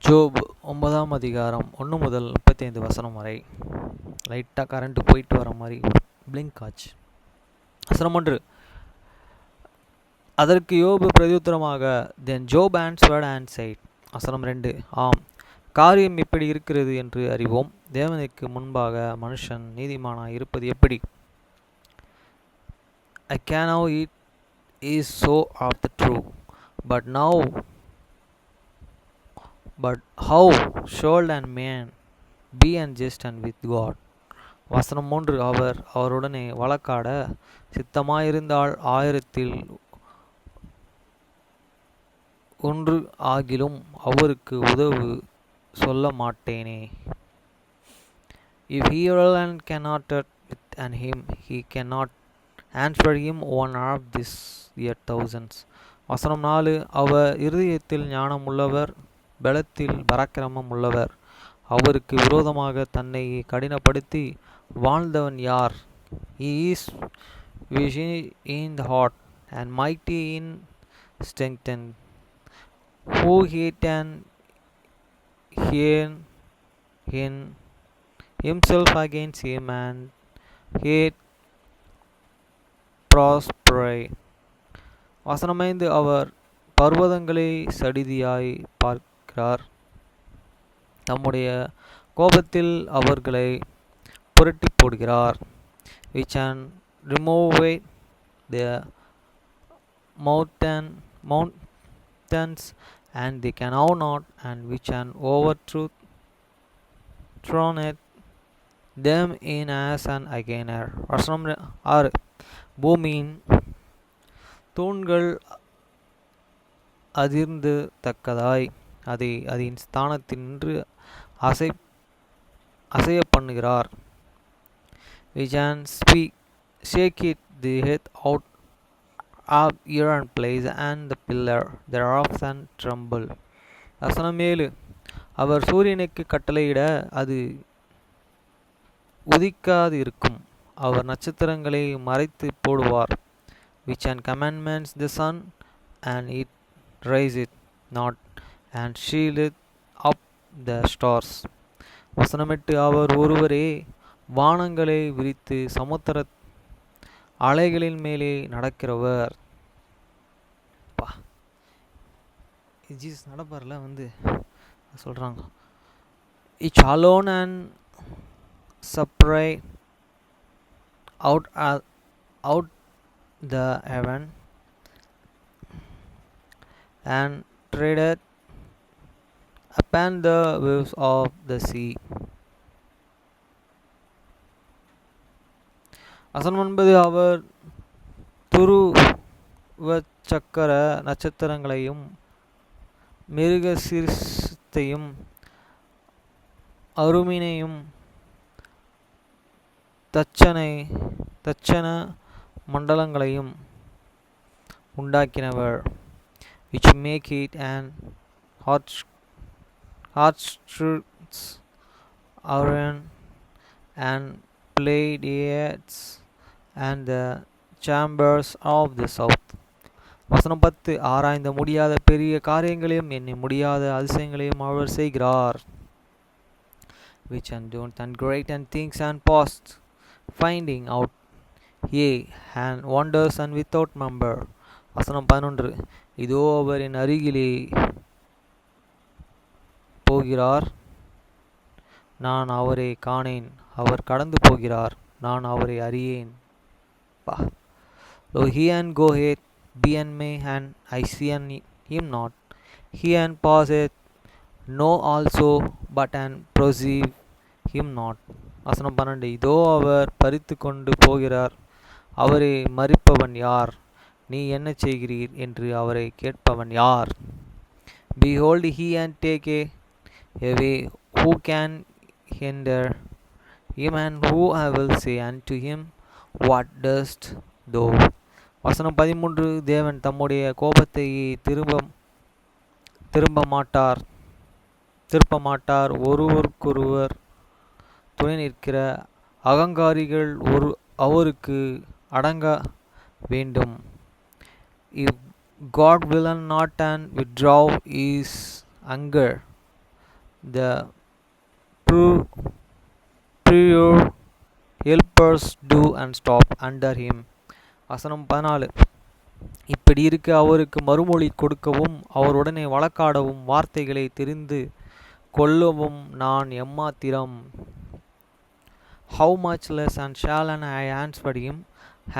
ஜோப் 9ஆம் அதிகாரம் 1 முதல் 35 வசனம் வரை. லைட்டாக கரண்ட்டு போயிட்டு வர மாதிரி பிளிங்க் ஆச்சு. வசனம் 1. அதற்கு யோபு பிரதியுத்தரமாக, தென் ஜோப் ஆன்சர்ட் அண்ட் said. வசனம் 2. ஆம், காரியம் எப்படி இருக்கிறது என்று அறிவோம். தேவனுக்கு முன்பாக மனுஷன் நீதிமானாய் இருப்பது எப்படி? I can now it is so of the true, but how shall a man be unjust and with God? வசனம் 3. அவர் அவருடனே வழக்காட சித்தமாயிருந்தால் 1000 1 ஆகிலும் அவருக்கு உதவு சொல்ல மாட்டேனே. If he alone cannot with and him, he cannot answer him one of this yet thousands. வசனம் 4. அவர் இருதயத்தில் ஞானம் உள்ளவர், பலத்தில் பராக்கிரமம் உள்ளவர். அவருக்கு விரோதமாக தன்னை கடினப்படுத்தி வாழ்ந்தவன் யார்? He is vision in the heart and mighty in strength, who hate and in himself against him and hate prosper. வசனம் 5. அவர் பர்வதங்களை சடிதியாய் பார்க்கிறார், தம்முடைய கோபத்தில் அவர்களை புரட்டி போடுகிறார். which can remove the mountains and they can now not, and which can overthrow them in as an againer. வசனம் 6. பூமியின் தூண்கள் அதிர்ந்து தக்கதாய் அதை அதன் ஸ்தானத்தில் நின்று அசைய பண்ணுகிறார். We can shake it the head out of year and place, and the pillar thereof and tremble. வசனம் 7. அவர் சூரியனுக்கு கட்டளையிட அது உதிக்காது இருக்கும். அவர் நட்சத்திரங்களை மறைத்து போடுவார். which can commandments the sun, and it rise it not, and shieldeth up the stars. வசனம் 8. அவர் ஒருவரே வானங்களை விரித்து சமுத்திர அலைகளின் மேலே நடக்கிறவர். ஜீசஸ் நடப்பார்ல சொல்கிறாங்க. each alone and separate out the heaven and treaded upon the waves of the sea. வசனம் 9. அவர் துருவ சக்கர நட்சத்திரங்களையும் மிருகசீரிஷத்தையும் அருமினையும் தட்சண மண்டலங்களையும் உண்டாக்கினவர். which make it and Heartstrings, Orion and Pleiades and the chambers of the south. வசனம் 10. ஆராய்ந்த முடியாத பெரிய காரியங்களையும் எண்ணி முடியாத அதிசயங்களையும் அவர் செய்கிறார். which unknown and great and things and past, finding out yea and wonders and without number. வசனம் 11. இதோ அவரின் அருகிலே போகிறார், நான் அவரை காணேன். அவர் கடந்து போகிறார், நான் அவரை அறியேன். Lo, he and goeth beyond me, and I see him not. He and passeth, no also, but and perceive him not. வசனம் 12. இதோ அவர் பறித்து கொண்டு போகிறார், அவரை மறிப்பவன் யார்? நீ என்ன செய்கிறீர் என்று அவரை கேட்பவன் யார்? Behold, he and take away, who can hinder him, and who I will say unto him, what dost thou? வசனம் 13. தேவன் தம்முடைய கோபத்தை திருப்ப மாட்டார், ஒருவருக்கொருவர் துணை நிற்கிற அகங்காரிகள் அவருக்கு அடங்க வேண்டும். If God will not and withdraw his anger, The pure helpers do and stop under him. வசனம் 14. இப்படி இருக்க அவருக்கு மறுமொழி கொடுக்கவும் அவருடனே வழக்காடவும் வார்த்தைகளை தெரிந்து கொள்ளவும் நான் எம்மாத்திரம். How much less and shall I answered him,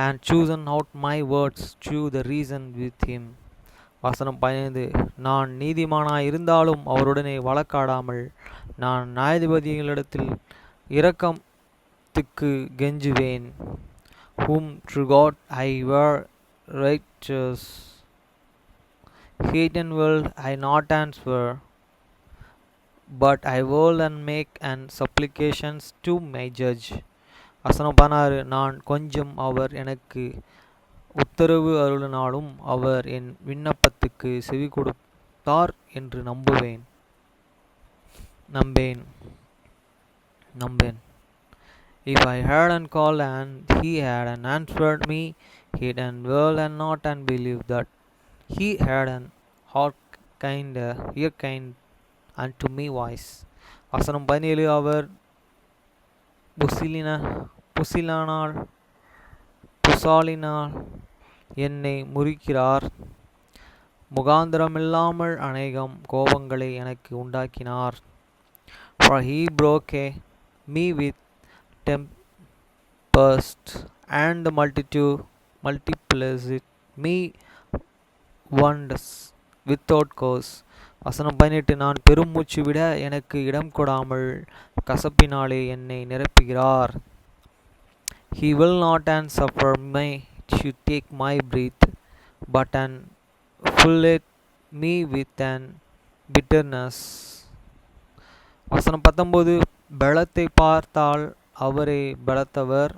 and chosen out my words to the reason with him. வசனம் 15. நான் நீதிமானாய் இருந்தாலும் அவருடனே வழக்காடாமல் நான் நியாயாதிபதிகளிடத்தில் இரக்கத்துக்கு கெஞ்சுவேன். Whom through God I were righteous, hate will I not answer, but I will and make and supplications to my judge. வசனம் 16. நான் கொஞ்சம் அவர் எனக்கு உத்தரவு அருளினாலும் அவர் என் விண்ணப்பத்துக்கு செவி கொடுத்தார் என்று நம்பேன். If I had and called and he had and answered me, he'd and will and not and believe that he had and heart kind ear kind unto me voice. வசனம் 17. அவர் புசாலினால் என்னை முறிக்கிறார், முகாந்திரமில்லாமல் அநேகம் கோபங்களை எனக்கு உண்டாக்கினார். For he broke me with tempest and multiplied me wonders without cause. வசனம் 18. நான் பெருமூச்சு விட எனக்கு இடம் கொடாமல் கசப்பினாலே என்னை நிரப்புகிறார். He will not and suffer me to take my breath, but and filleth me with an bitterness. வசனம் 19. பலத்தை பார்த்தால் அவரே பலத்தவர்,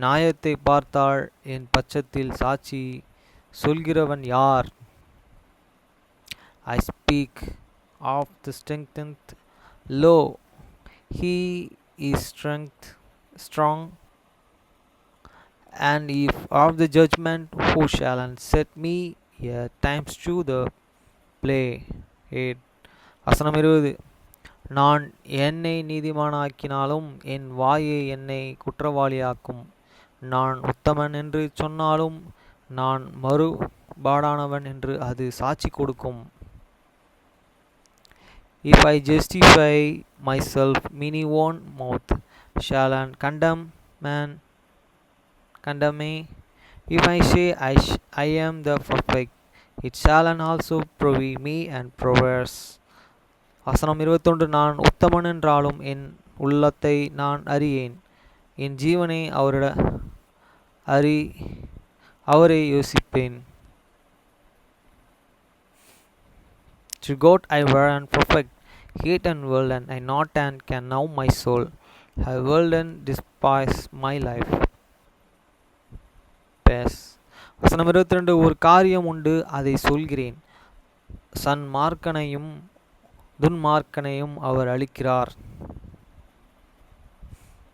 நியாயத்தை பார்த்தால் என் பட்சத்தில் சாட்சி சொல்கிறவன் யார்? I speak of the strength, lo, he is strong, and if of the judgment, who shall set me times to the play it. வசனம் 20. நான் என்னை நீதிமானாக்கினாலும் என் வாயை என்னை குற்றவாளியாக்கும். நான் உத்தமன் என்று சொன்னாலும் நான் மறுபாடானவன் என்று அது சாட்சி கொடுக்கும். If I justify myself, many one mouth shall and condemn me. If I say I am the perfect, it shall and also prove me and proverse. வசனம் 21. நான் உத்தமன் என்றாலும் என் உள்ளத்தை நான் அறியேன், என் ஜீவனை அவரை யோசிப்பேன். To God I were and perfect, hate and world and I not and can know my soul. I will and despise my life. வசனம் 22. ஒரு காரியம் உண்டு, அதை சொல்கிறேன், சன்மார்க்கனையும் துன்மார்க்கனையும் அவர் அளிக்கிறார்.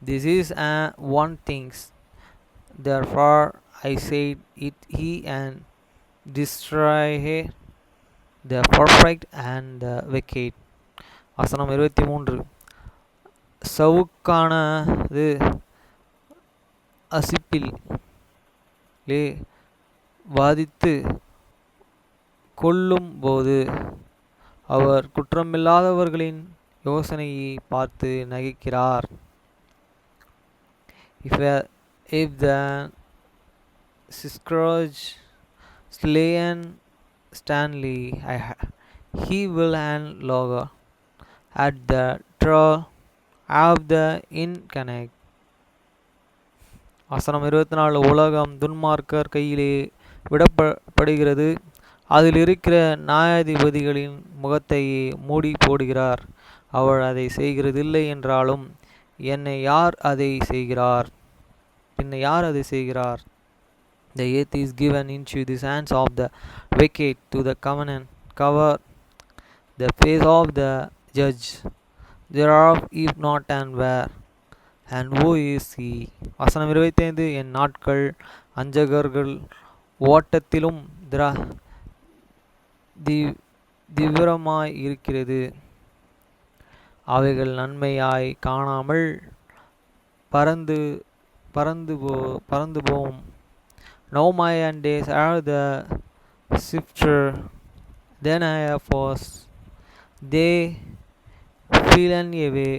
This is one thing, therefore I said it, he and destroy the perfect and the wicked. வசனம் 23. சவுக்கானது அசிப்பிலே வாதித்து கொள்ளும் போது அவர் குற்றமில்லாதவர்களின் யோசனையை பார்த்து நகைக்கிறார். If the scourge slain Stanley, he will and logger at the trial of the inconnect. வசனம் 24. உலகம் துன்மார்க்கர் கையிலே விடப்படுகிறது, அதில் இருக்கிற நியாயாதிபதிகளின் முகத்தையே மூடி போடுகிறார். அவள் அதை செய்கிறதில்லை என்றாலும் என்னை யார் அதை செய்கிறார்? The earth is given into the hands of the wicked to the cover the face of the judge. Thereof if not and where, and who is he? வசனம் 25. என் நாட்கள் அஞ்சகர்கள் ஓட்டத்திலும் தீவிரமாய் இருக்கிறது, அவைகள் நன்மையாய் காணாமல் பறந்து பறந்து போம். Now my and days are the swifter than I have was. They feel an away.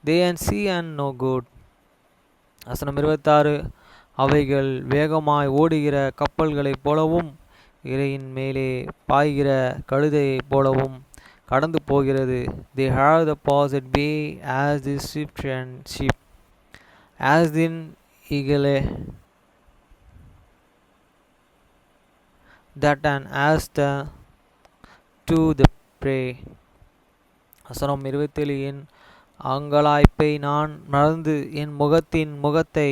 They and see and no good. வசனம் 26. அவைகள் வேகமாய் ஓடுகிற கப்பல்களைப் போலவும் இரையின் மேலே பாய்கிற கழுதையைப் போலவும் கடந்து போகிறது. They have the passed way as the swift and sheep, as in eagle that and as the to the prey. வசனம் 27. என் அங்கலாய்ப்பை நான் மறந்து என் முகத்தை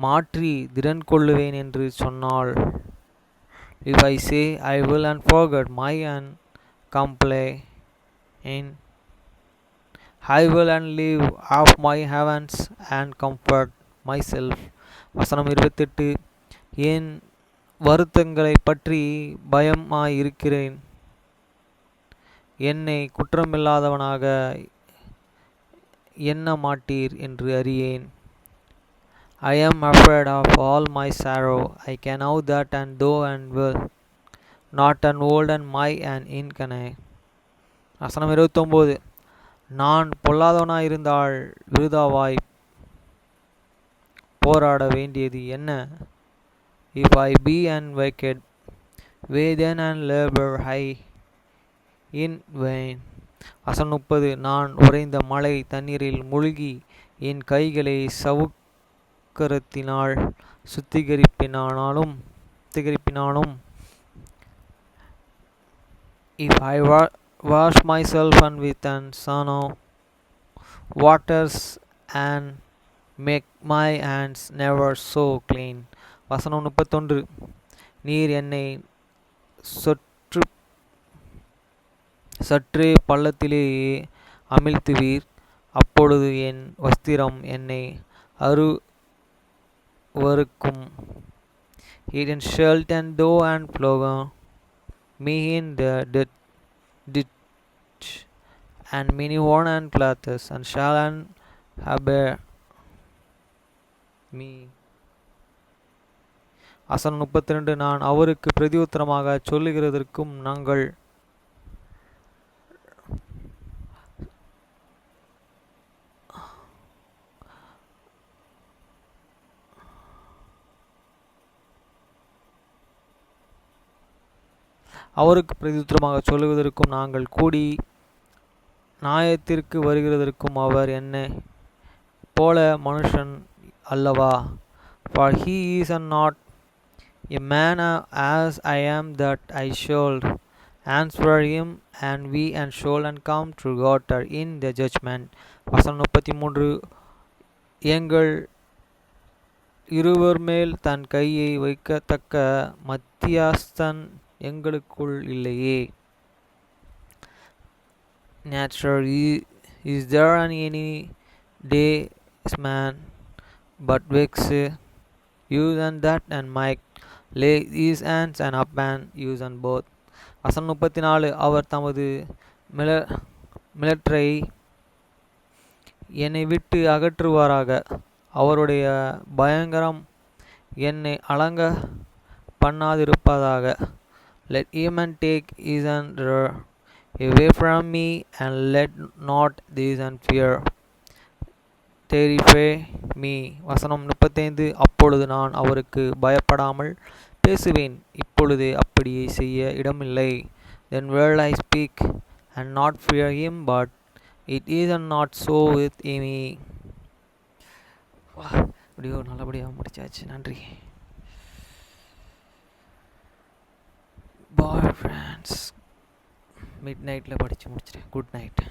மாற்றி திடன் கொள்ளுவேன் என்று சொன்னாள். If I say I will and forget my and complain, I will and leave off my heavens and comfort myself. வசனம் 28. என் வருத்தங்களை பற்றி பயமாயிருக்கிறேன், என்னை குற்றமில்லாதவனாக எண்ண மாட்டீர் என்று அறியேன். I am afraid of all my sorrow. I can know that and though and will not an old and my and incarnate. வசனம் 29. நான் பொல்லாதவனாயிருந்தால் விருதாவாய் போராட வேண்டியது என்ன? If I be and wicked, way then and labor I in vain. வசனம் 30. நான் உறைந்த மழை தண்ணீரில் மூழ்கி என் கைகளை சவுக்கரத்தினால் சுத்திகரிப்பினாலும் if I wash myself and with and sano waters and make my hands never so clean. வசனம் 31. நீர் என்னை சற்றே பள்ளத்திலேயே அமிழ்த்துவீர், அப்பொழுது என் வஸ்திரம் என்னை அருவருக்கும். It shalt and though and flow me in the ditch and many worn and clothes and shall and haber me. வசனம் 32. நான் அவருக்கு பிரதியுத்தரமாக சொல்லுகிறதற்கும் நாங்கள் கூடி நியாயத்திற்கு வருகிறதற்கும் அவர் என்னை போல மனுஷன் அல்லவா? For he is not a man as I am, that I should answer him, and we and should and come together in the judgment. வசனம் 33. எங்கள் இருவர் மேல் தன் கையை வைக்கத்தக்க மத்தியஸ்தன் எங்களுக்குள் இல்லையே. Nature is there any days man, but vex use and that and Mike lay his hands and up and use and both. வசனம் 34. அவர் தமது மிளற்றை என்னை விட்டு அகற்றுவாராக, அவருடைய பயங்கரம் என்னை அலங்க பண்ணாதிருப்பதாக. Let him and take his hand away from me, and let not this and fear terrify me. வசனம் 35. அப்பொழுது நான் அவருக்கு பயப்படாமல் பேசுவேன், இப்பொழுது அப்படியே செய்ய இடமில்லை. Then will I speak and not fear him, but it is not so with me. Video நல்லபடியாக முடிச்சாச்சு. நன்றி. Bye friends. மிட் நைட்டில் படித்து முடிச்சிட்டேன். Good night.